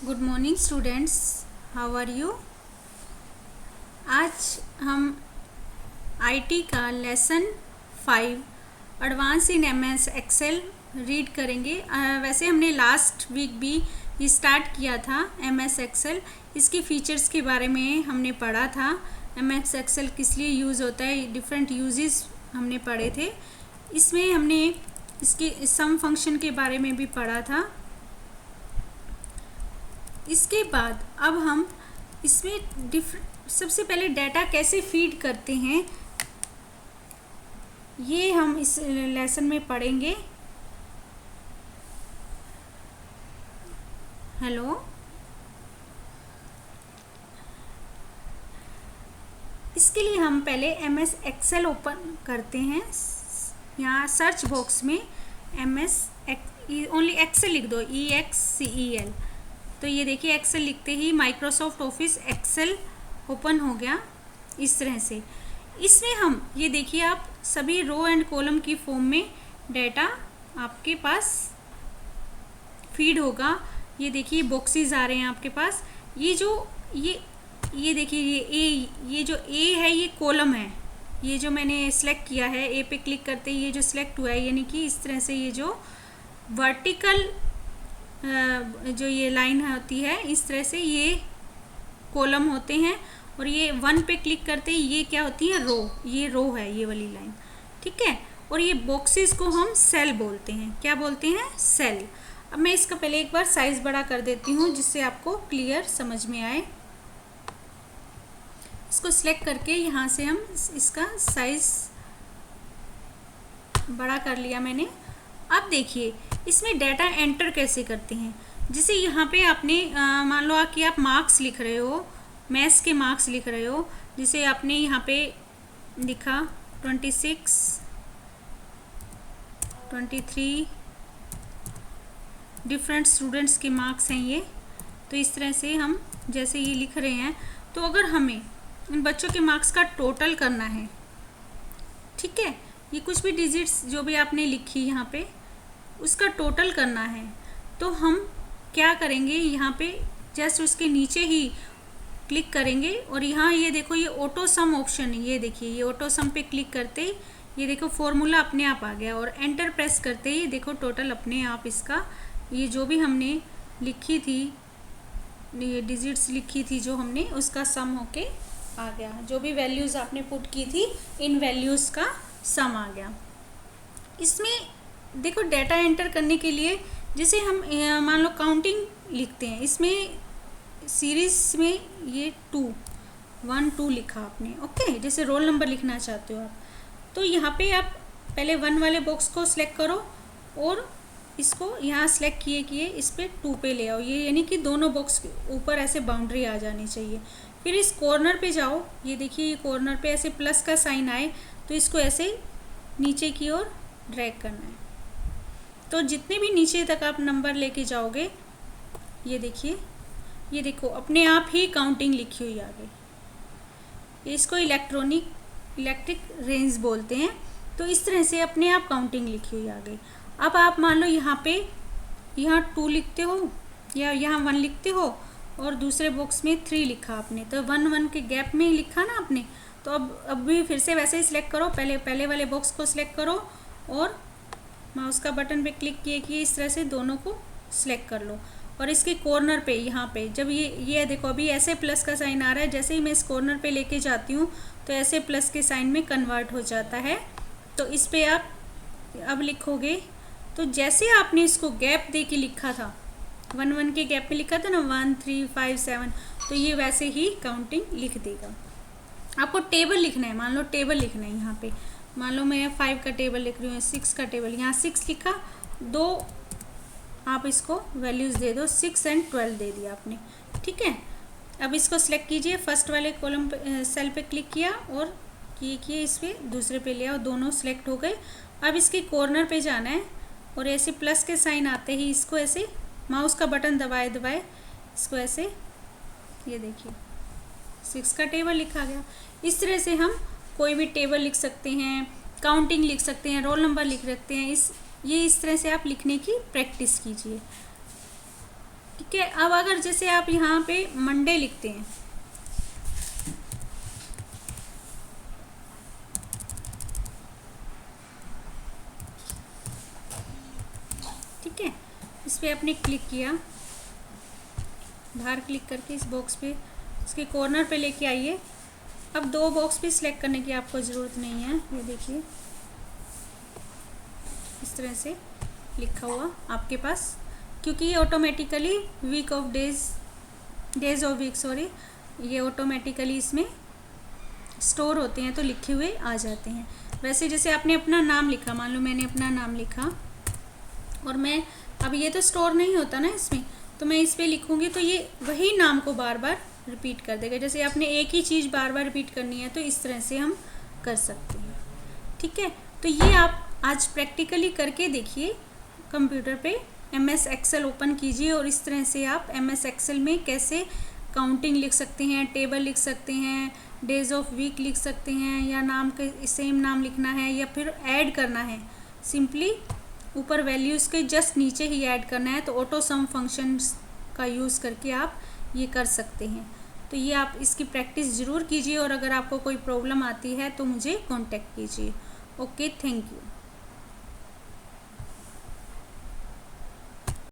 Good morning students, how are you. आज हम IT का lesson 5 advance in MS Excel read करेंगे। वैसे हमने लास्ट वीक भी स्टार्ट किया था एमएस एक्सेल। इसके फीचर्स के बारे में हमने पढ़ा था। एमएस एक्सेल किस लिए यूज़ होता है, डिफरेंट यूजेस हमने पढ़े थे। इसमें हमने इसके सम फंक्शन के बारे में भी पढ़ा था। इसके बाद अब हम इसमें सबसे पहले डाटा कैसे फीड करते हैं ये हम इस लेसन में पढ़ेंगे। हेलो, इसके लिए हम पहले एमएस एक्सेल ओपन करते हैं। यहाँ सर्च बॉक्स में एमएस ओनली एक्सेल लिख दो, EXCEL। तो ये देखिए एक्सेल लिखते ही माइक्रोसॉफ्ट ऑफिस एक्सेल ओपन हो गया इस तरह से। इसमें हम ये देखिए आप सभी रो एंड कॉलम की फॉर्म में डाटा आपके पास फीड होगा। ये देखिए बॉक्सेस आ रहे हैं आपके पास। ये देखिए ये जो ए है ये कॉलम है। ये जो मैंने सेलेक्ट किया है, ए पे क्लिक करते ही ये जो सिलेक्ट हुआ है, यानी कि इस तरह से ये जो वर्टिकल जो ये लाइन होती है इस तरह से ये कॉलम होते हैं। और ये 1 पे क्लिक करते ही ये क्या होती है, रो। ये रो है ये वाली लाइन, ठीक है। और ये बॉक्सेस को हम सेल बोलते हैं। क्या बोलते हैं, सेल। अब मैं इसका पहले एक बार साइज बड़ा कर देती हूँ जिससे आपको क्लियर समझ में आए। इसको सिलेक्ट करके यहाँ से हम इसका साइज बड़ा कर लिया मैंने। अब देखिए इसमें डाटा एंटर कैसे करते हैं। जैसे यहाँ पे आपने मान लो कि आप मार्क्स लिख रहे हो, मैथ्स के मार्क्स लिख रहे हो। जैसे आपने यहाँ पे लिखा 26, 23 डिफरेंट स्टूडेंट्स के मार्क्स हैं ये। तो इस तरह से हम जैसे ये लिख रहे हैं, तो अगर हमें उन बच्चों के मार्क्स का टोटल करना है, ठीक है, ये कुछ भी डिजिट्स जो भी आपने लिखी यहाँ पे उसका टोटल करना है, तो हम क्या करेंगे, यहाँ पे जस्ट उसके नीचे ही क्लिक करेंगे और यहाँ ये देखो ये ऑटो सम ऑप्शन है। ये देखिए ये ऑटो सम पे क्लिक करते ही ये देखो फॉर्मूला अपने आप आ गया। और एंटर प्रेस करते ही देखो टोटल अपने आप इसका ये जो भी हमने लिखी थी, ये डिजिट्स लिखी थी जो हमने, उसका सम होके आ गया। जो भी वैल्यूज़ आपने पुट की थी इन वैल्यूज़ का सम आ गया। इसमें देखो डाटा एंटर करने के लिए जैसे हम मान लो काउंटिंग लिखते हैं, इसमें सीरीज में ये 1 2 लिखा आपने, ओके। जैसे रोल नंबर लिखना चाहते हो आप, तो यहाँ पे आप पहले 1 वाले बॉक्स को सिलेक्ट करो और इसको यहाँ सेलेक्ट किए इस पर 2 पे ले आओ। ये यानी कि दोनों बॉक्स के ऊपर ऐसे बाउंड्री आ जानी चाहिए। फिर इस कॉर्नर पे जाओ, ये देखिए ये कॉर्नर पे ऐसे प्लस का साइन आए तो इसको ऐसे नीचे की ओर ड्रैग करना है। तो जितने भी नीचे तक आप नंबर लेके जाओगे, ये देखिए ये देखो अपने आप ही काउंटिंग लिखी हुई आ गई। इसको इलेक्ट्रिक रेंज बोलते हैं। तो इस तरह से अपने आप काउंटिंग लिखी हुई आ गई। अब आप मान लो यहाँ 2 लिखते हो या यहाँ 1 लिखते हो और दूसरे बॉक्स में 3 लिखा आपने, तो 1 1 के गैप में ही लिखा ना आपने। तो अब भी फिर से वैसे ही सिलेक्ट करो, पहले वाले बॉक्स को सिलेक्ट करो और माउस का बटन पे क्लिक किए इस तरह से दोनों को सिलेक्ट कर लो। और इसके कॉर्नर पे यहाँ पे जब ये देखो अभी ऐसे प्लस का साइन आ रहा है, जैसे ही मैं इस कॉर्नर पे लेके जाती हूँ तो ऐसे प्लस के साइन में कन्वर्ट हो जाता है। तो इस पे आप अब लिखोगे तो जैसे आपने इसको गैप दे के लिखा था, 1 1 के गैप में लिखा था ना, 1 3 5 7, तो ये वैसे ही काउंटिंग लिख देगा। आपको टेबल लिखना है, मान लो टेबल लिखना है। यहाँ पे मान लो मैं 5 का टेबल लिख रही हूँ, 6 का टेबल, यहाँ 6 लिखा, 2 आप इसको वैल्यूज़ दे दो, 6 और 12 दे दिया आपने, ठीक है। अब इसको सिलेक्ट कीजिए, फर्स्ट वाले कॉलम सेल पे क्लिक किया और किए इस पर दूसरे पे ले आओ, दोनों सिलेक्ट हो गए। अब इसके कॉर्नर पे जाना है और ऐसे प्लस के साइन आते ही इसको ऐसे माउस का बटन दबाए इसको ऐसे, ये देखिए 6 का टेबल लिखा गया। इस तरह से हम कोई भी टेबल लिख सकते हैं, काउंटिंग लिख सकते हैं, रोल नंबर लिख सकते हैं। इस तरह से आप लिखने की प्रैक्टिस कीजिए, ठीक ठीक है। अब अगर जैसे आप यहाँ पे मंडे लिखते हैं, ठीक है, इस पर आपने क्लिक किया, बाहर क्लिक करके इस बॉक्स पे इसके कॉर्नर पे लेके आइए। अब दो बॉक्स भी सिलेक्ट करने की आपको ज़रूरत नहीं है, ये देखिए इस तरह से लिखा हुआ आपके पास, क्योंकि ये automatically week off days of week sorry, ये ऑटोमेटिकली इसमें स्टोर होते हैं तो लिखे हुए आ जाते हैं। वैसे जैसे आपने अपना नाम लिखा, मान लो मैंने अपना नाम लिखा और मैं अब ये तो स्टोर नहीं होता ना इसमें, तो मैं इस पर लिखूँगी तो ये वही नाम को बार बार रिपीट कर देगा। जैसे आपने एक ही चीज़ बार बार रिपीट करनी है तो इस तरह से हम कर सकते हैं, ठीक है। तो ये आप आज प्रैक्टिकली करके देखिए, कंप्यूटर पे MS एक्सेल ओपन कीजिए और इस तरह से आप MS एक्सेल में कैसे काउंटिंग लिख सकते हैं, टेबल लिख सकते हैं, डेज ऑफ वीक लिख सकते हैं, या नाम के सेम नाम लिखना है या फिर ऐड करना है, सिंपली ऊपर वैल्यूज़ के जस्ट नीचे ही ऐड करना है, तो ऑटो सम फंक्शंस का यूज़ करके आप ये कर सकते हैं। तो ये आप इसकी प्रैक्टिस ज़रूर कीजिए और अगर आपको कोई प्रॉब्लम आती है तो मुझे कांटेक्ट कीजिए। Okay, thank you.